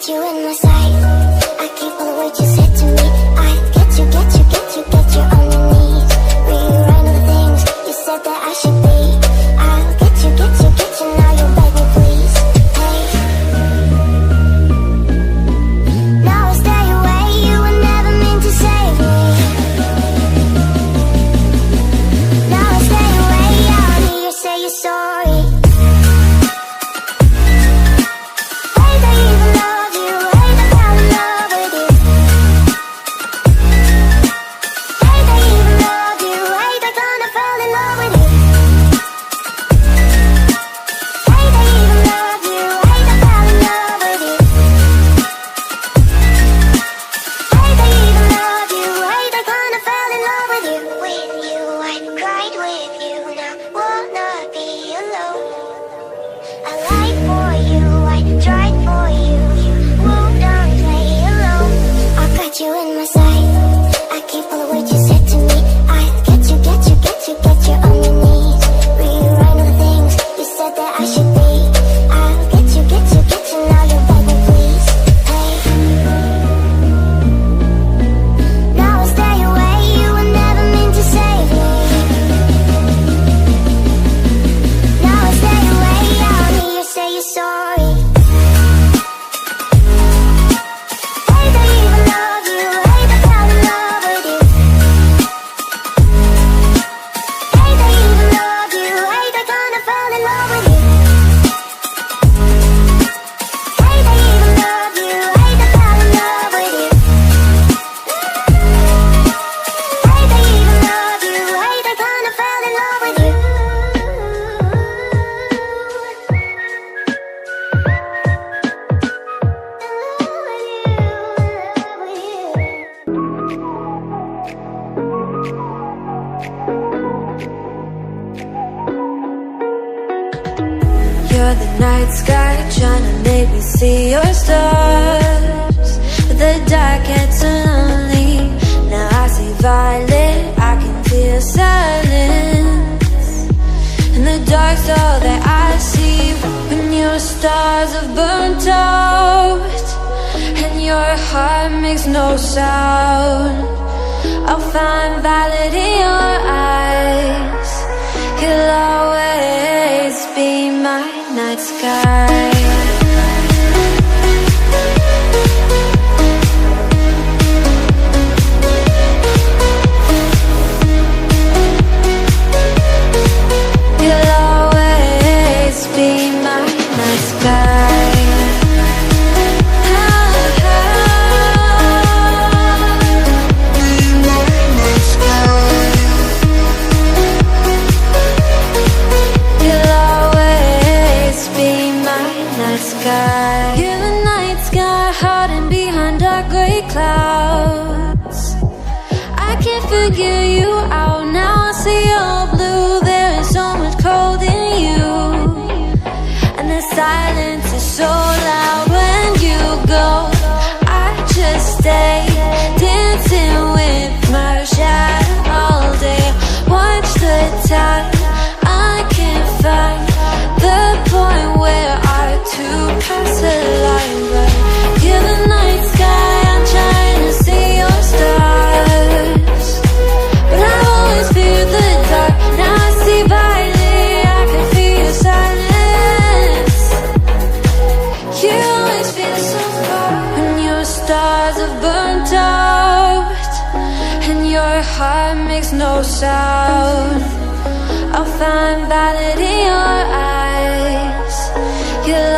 got you in my sight. I can't follow what you said to me. I get you on your knees. Rewrite all the things you said that I should be. I'll get you, now you beg me please. Hey, now I stay away, you were never meant to save me. Now I stay away, I don't hear you say you're sorry. You in my sight. I can't follow what you said to me. I get you on your knees. Rewrite all the things you said that I should be. I'll get you, now you beg me please. Hey, now I stay away, you were never meant to save me. Now I stay away, I don't hear you say you're sorry. You're the night sky, trying to make me see your stars. But the dark gets so lonely. Now I see violet, I can feel silence. And the dark's all that I see. When your stars have burnt out and your heart makes no sound, I'll find violet in your eyes. You'll always be my night sky. You'll always be my night sky. You're the night sky, hiding behind dark gray clouds. I can't figure you out now. I see you're blue. There is so much cold in you, and the silence is so loud when you go. I just stay dancing with my shadow all day. Watch the tide. I can't find the point where to pass the line, but you're the night sky. I'm trying to see your stars, but I've always feared the dark. Now I see violet, I can feel your silence. You always feel so far when your stars have burnt out and your heart makes no sound. I'll find violet in your eyes. You'll